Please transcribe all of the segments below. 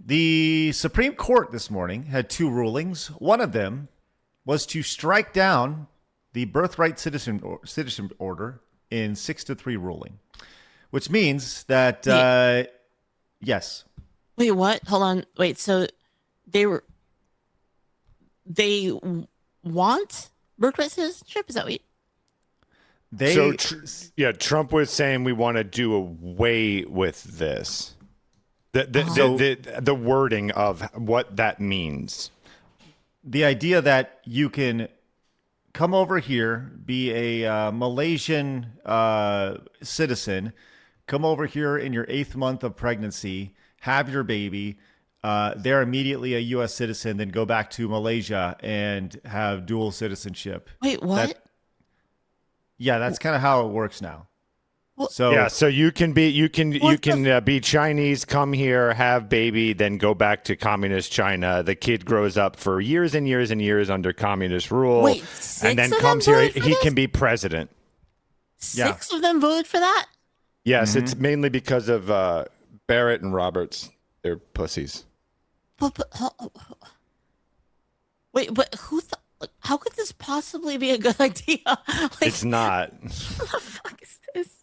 The Supreme Court this morning had two rulings. One of them was to strike down the birthright citizen order in 6-3 ruling, which means that yes. Wait, what? Hold on. Wait, so they want birthright citizenship? Is that what? Trump was saying we want to do away with this. The wording of what that means. The idea that you can come over here, be a Malaysian citizen, come over here in your 8th month of pregnancy, have your baby, they're immediately a U.S. citizen, then go back to Malaysia and have dual citizenship. Wait, what? That's kind of how it works now. So you can be Chinese, come here, have baby, then go back to communist China. The kid grows up for years and years and years under communist rule, and then comes here. He can be president. Six of them voted for that? Yes, it's mainly because of Barrett and Roberts. They're pussies. But who thought? How could this possibly be a good idea? It's not. What the fuck is this?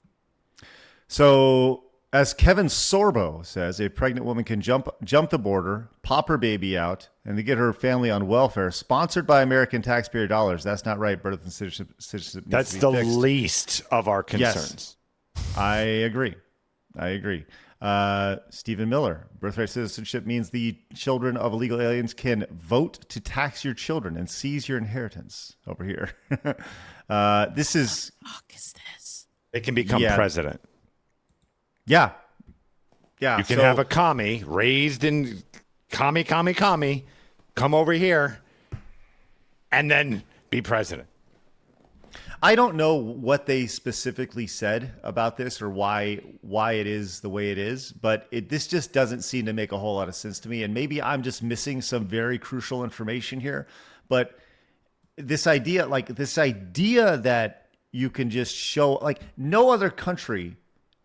So, as Kevin Sorbo says, a pregnant woman can jump the border, pop her baby out, and to get her family on welfare, sponsored by American taxpayer dollars. That's not right. Birth and citizenship. That's the least of our concerns. Yes, I agree. Stephen Miller, birthright citizenship means the children of illegal aliens can vote to tax your children and seize your inheritance over here. This is. What the fuck is this? They can become president. Yeah. You can have a commie raised in commie, come over here, and then be president. I don't know what they specifically said about this or why it is the way it is, but this just doesn't seem to make a whole lot of sense to me. And maybe I'm just missing some very crucial information here. But this idea that you can just show, like, no other country.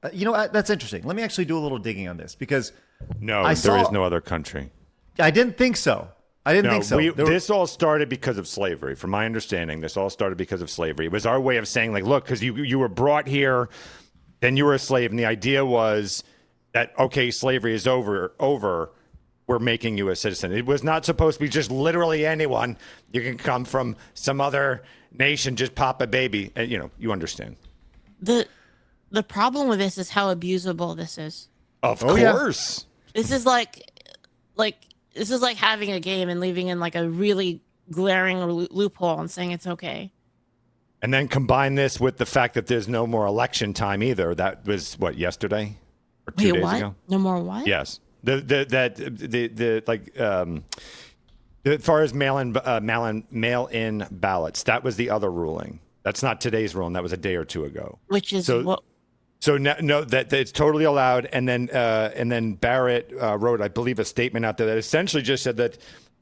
That's interesting. Let me actually do a little digging on this because there is no other country. I didn't think so. This all started because of slavery. From my understanding, this all started because of slavery. It was our way of saying, like, look, because you were brought here, then you were a slave, and the idea was that, okay, slavery is over, we're making you a citizen. It was not supposed to be just literally anyone. You can come from some other nation, just pop a baby, and you understand. The problem with this is how abusable this is. Of course. Yeah. This is like having a game and leaving in like a really glaring loophole and saying it's okay. And then combine this with the fact that there's no more election time either. That was yesterday or 2 days ago. No more what? Yes. As far as mail-in ballots, that was the other ruling. That's not today's ruling. That was a day or two ago. Which is what? So that it's totally allowed, and then Barrett wrote, I believe, a statement out there that essentially just said that.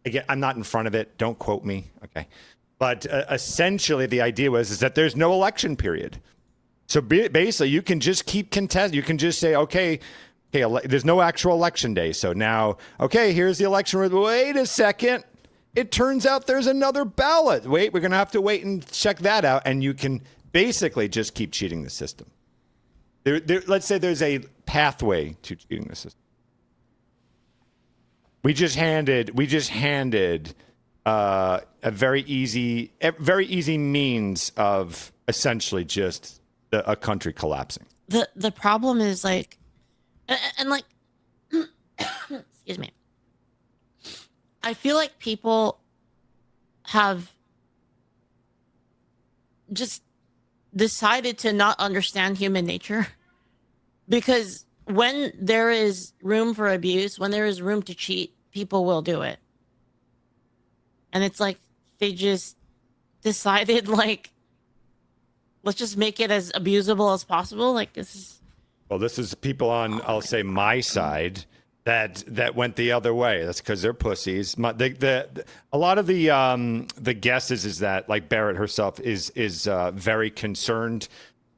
Again, I'm not in front of it. Don't quote me, okay? But essentially, the idea is that there's no election period. So basically, you can just keep contest. You can just say, okay, there's no actual election day. So now, okay, here's the election. Wait a second. It turns out there's another ballot. Wait, we're going to have to wait and check that out. And you can basically just keep cheating the system. Let's say there's a pathway to cheating the system. We just handed a very easy means of essentially just a country collapsing. The problem is like, and like, excuse me. I feel like people have just decided to not understand human nature, because when there is room for abuse, when there is room to cheat, people will do it. And it's like they just decided, like, let's just make it as abusable as possible. Like, this is people on, I'll say, my side that went the other way. That's because they're pussies. A lot of the guesses is that, like, Barrett herself is very concerned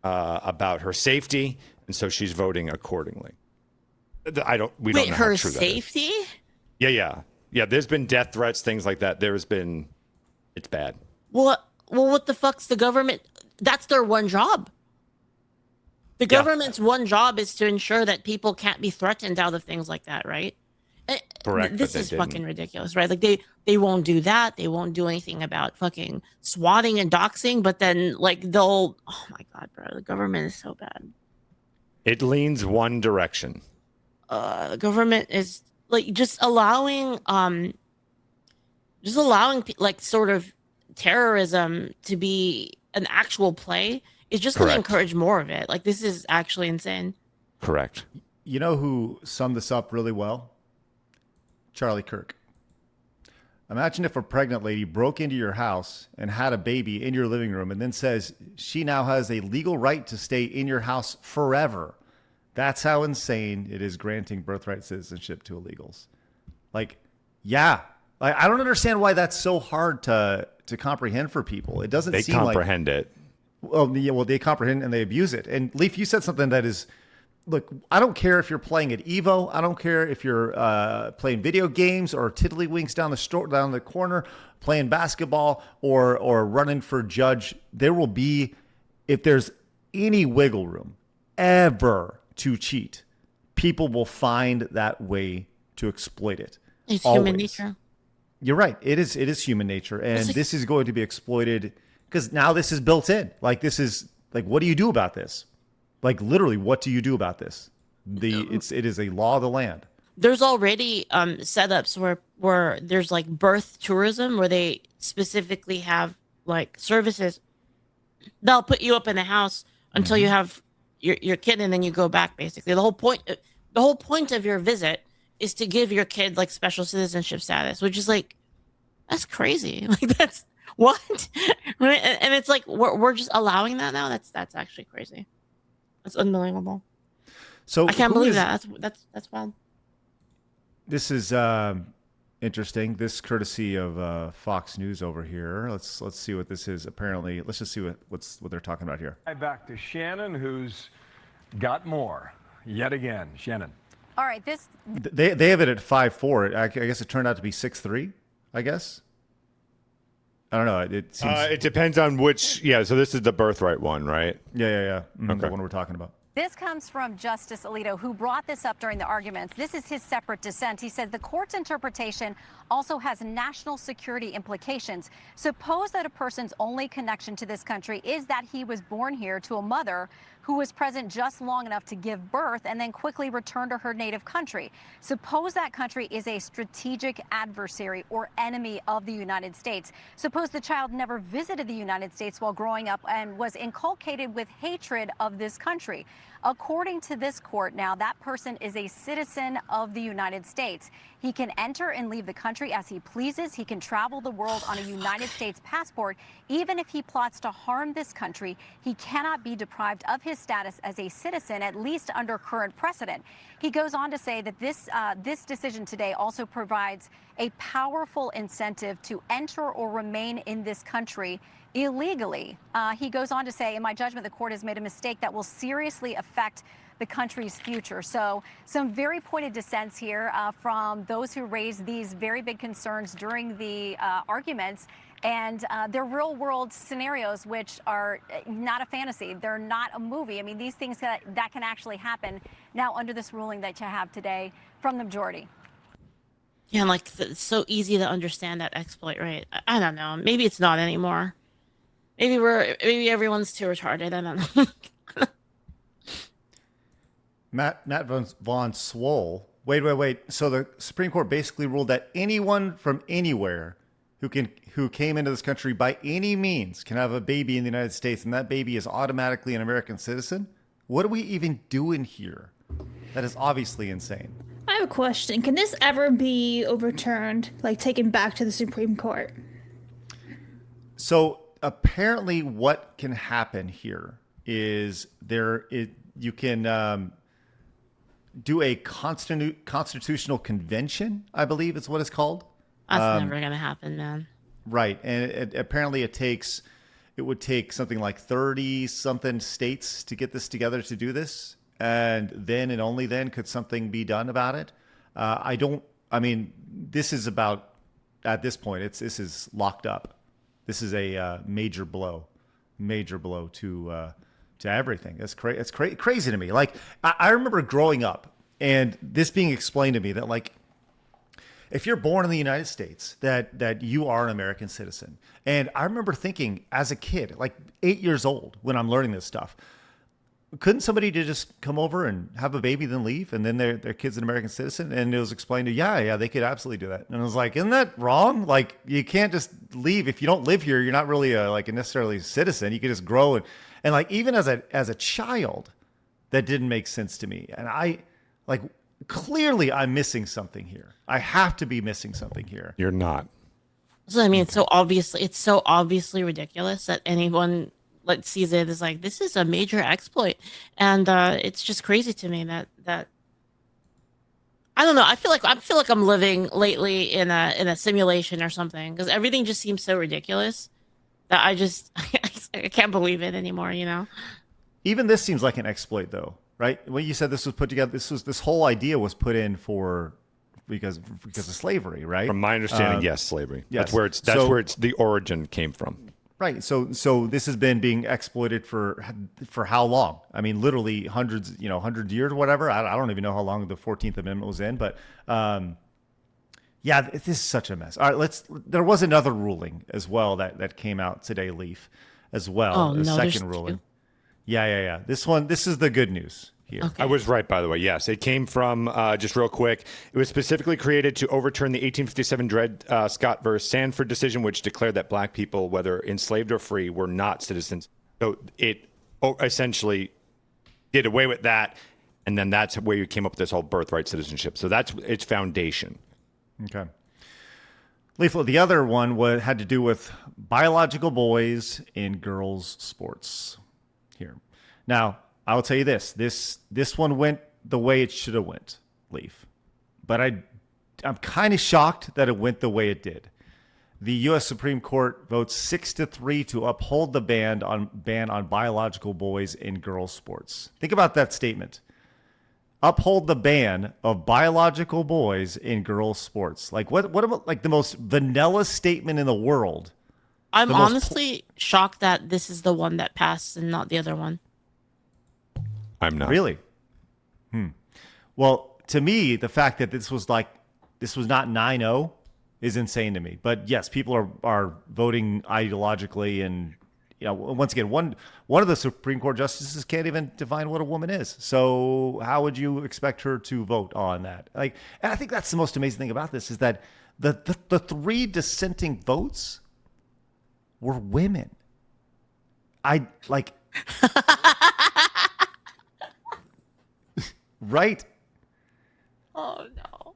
about her safety, and so she's voting accordingly. We don't know her how true safety? Yeah. There's been death threats, things like that. It's bad. Well, what the fuck's the government? That's their one job. The government's one job is to ensure that people can't be threatened out of things like that, right? Correct. This is fucking ridiculous, right? Like they won't do that. They won't do anything about fucking swatting and doxing, but then like oh my God, bro, the government is so bad. It leans one direction. The government is like just allowing like sort of terrorism to be an actual play is just going to encourage more of it. Like, this is actually insane. Correct. You know who summed this up really well? Charlie Kirk. Imagine if a pregnant lady broke into your house and had a baby in your living room and then says she now has a legal right to stay in your house forever. That's how insane it is granting birthright citizenship to illegals. Like, yeah. Like, I don't understand why that's so hard to comprehend for people. It doesn't seem like... They comprehend it. Well, yeah, they comprehend and they abuse it. And Leaf, you said something that is... Look, I don't care if you're playing at Evo. I don't care if you're playing video games or tiddlywinks down the corner, playing basketball or running for judge. There will be, if there's any wiggle room ever to cheat, people will find that way to exploit it. It's human nature. You're right. It is human nature, and this is going to be exploited because now this is built in. Like, this is like, what do you do about this? Like, literally, what do you do about this? It is a law of the land. There's already setups where there's like birth tourism where they specifically have like services. They'll put you up in the house until you have your kid, and then you go back. Basically, the whole point of your visit is to give your kid like special citizenship status, which is like, that's crazy. Like, that's what, right? And it's like we're just allowing that now. That's actually crazy. That's unbelievable. So I can't believe that. That's wild. This is interesting. This courtesy of Fox News over here. Let's see what this is. Apparently, let's just see what they're talking about here. Back to Shannon, who's got more yet again. Shannon. All right, they have it at 5-4. I guess it turned out to be 6-3. I guess. I don't know. It seems... it depends on which. Yeah. So this is the birthright one, right? Yeah. Okay. The one we're talking about. This comes from Justice Alito, who brought this up during the arguments. This is his separate dissent. He said the court's interpretation also has national security implications. Suppose that a person's only connection to this country is that he was born here to a mother who was present just long enough to give birth and then quickly return to her native country. Suppose that country is a strategic adversary or enemy of the United States. Suppose the child never visited the United States while growing up and was inculcated with hatred of this country. According to this court now, that person is a citizen of the United States. He can enter and leave the country as he pleases. He can travel the world on a United States passport. Even if he plots to harm this country, he cannot be deprived of his status as a citizen, at least under current precedent. He goes on to say that this decision today also provides a powerful incentive to enter or remain in this country illegally. He goes on to say, in my judgment, the court has made a mistake that will seriously affect the country's future. So some very pointed dissents here from those who raised these very big concerns during the arguments. And they're real world scenarios, which are not a fantasy. They're not a movie. I mean, these things that can actually happen now under this ruling that you have today from the majority. Yeah, and like it's so easy to understand that exploit, right? I don't know. Maybe it's not anymore. Maybe everyone's too retarded. I don't know. Matt Von Swole. Wait. So the Supreme Court basically ruled that anyone from anywhere who came into this country by any means can have a baby in the United States, and that baby is automatically an American citizen? What are we even doing here? That is obviously insane. I have a question. Can this ever be overturned, like taken back to the Supreme Court? So apparently what can happen here is you can do a constitutional convention, I believe is what it's called. That's never going to happen, man. Right. And apparently it would take something like 30-something states to get this together to do this. And then and only then could something be done about it. this is about, at this point, this is locked up. This is a major blow to everything. It's crazy to me. Like, I remember growing up and this being explained to me that, like, if you're born in the United States, that you are an American citizen. And I remember thinking as a kid, like 8 years old, when I'm learning this stuff, couldn't somebody just come over and have a baby, then leave, and then their kid's an American citizen? And it was explained to, yeah, they could absolutely do that. And I was like, isn't that wrong? Like, you can't just leave. If you don't live here, you're not really a necessarily citizen. You could just grow. And like, even as a child, that didn't make sense to me. And I, like, clearly I'm missing something here. I have to be missing something here. You're not. So I mean, it's so obviously ridiculous that anyone sees it as like, this is a major exploit, and it's just crazy to me that I don't know. I feel like I'm living lately in a simulation or something, because everything just seems so ridiculous that I can't believe it anymore. You know. Even this seems like an exploit, though, right? When you said this was put together, this whole idea was put in because of slavery, right? From my understanding, yes, slavery. Yes. That's where the origin came from. Right. So this has been being exploited for how long? I mean, literally hundreds of years or whatever. I don't even know how long the 14th Amendment was in, but yeah, this is such a mess. All right, there was another ruling as well that came out today, Leaf, as well. Oh, the no, second ruling. Yeah. This is the good news here. Okay. I was right, by the way. Yes, it came from, just real quick, it was specifically created to overturn the 1857 Dred Scott versus Sanford decision, which declared that black people, whether enslaved or free, were not citizens. So it essentially did away with that, and then that's where you came up with this whole birthright citizenship. So that's its foundation. Okay. Leaflet, the other one had to do with biological boys in girls' sports here. Now, I will tell you this one went the way it should have went, Leaf. But I'm kind of shocked that it went the way it did. The U.S. Supreme Court votes 6-3 to uphold the ban on biological boys in girls' sports. Think about that statement. Uphold the ban of biological boys in girls' sports. Like, what about, like, the most vanilla statement in the world? I'm honestly shocked that this is the one that passed and not the other one. I'm not. Really? Well, to me, the fact that this was not 9-0 is insane to me. But yes, people are voting ideologically, and once again, one of the Supreme Court justices can't even define what a woman is. So how would you expect her to vote on that? Like, and I think that's the most amazing thing about this is that the three dissenting votes were women. Right. Oh no.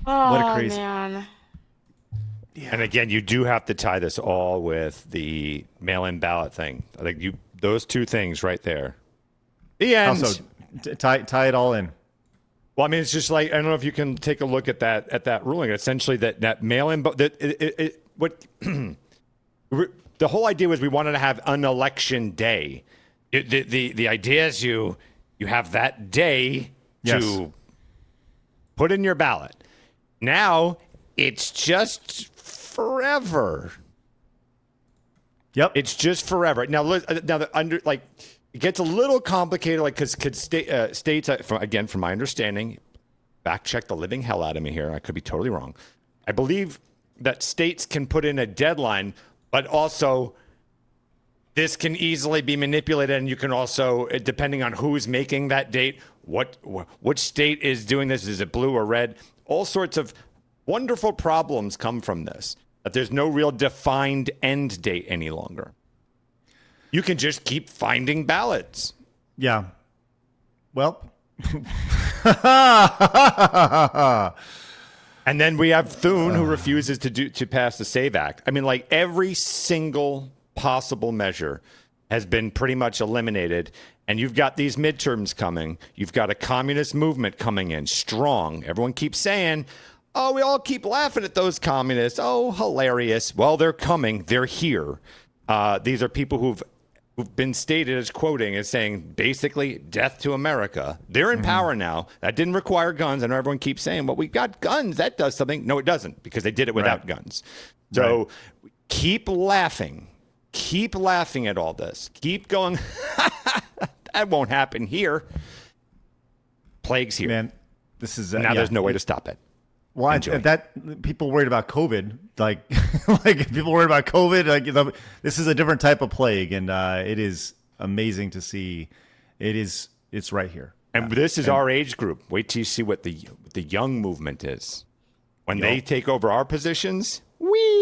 What a crazy. Man. Yeah. And again, you do have to tie this all with the mail-in ballot thing. I think those two things right there. The end. Also, tie it all in. Well, I mean, it's just like, I don't know if you can take a look at that ruling. Essentially, that mail-in the whole idea was we wanted to have an election day. The idea is you have that day to put in your ballot. Now it's just forever. Yep. It's just forever. Now it gets a little complicated, like, because states, from my understanding, fact check the living hell out of me here. I could be totally wrong. I believe that states can put in a deadline, but also this can easily be manipulated, and you can also, depending on who's making that date, which state is doing this, is it blue or red? All sorts of wonderful problems come from this, that there's no real defined end date any longer. You can just keep finding ballots. Yeah. Well. And then we have Thune, who refuses to pass the SAVE Act. I mean, like, every single possible measure has been pretty much eliminated, and you've got these midterms coming. You've got a communist movement coming in strong. Everyone keeps saying, oh, we all keep laughing at those communists. Oh, hilarious. Well, they're coming. They're here. These are people who've who've been stated as quoting as saying basically death to America. They're in power now. That didn't require guns. I know everyone keeps saying, well, we got guns. That does something. No, it doesn't, because they did it without guns. So keep laughing. Keep laughing at all this. Keep going. That won't happen here. Plague's here. Man, this is now there's no way to stop it. Why that people worried about COVID, like people worried about COVID, like this is a different type of plague, and it is amazing to see. It's right here, and this is our age group. Wait till you see what the young movement is when they take over our positions. Wee.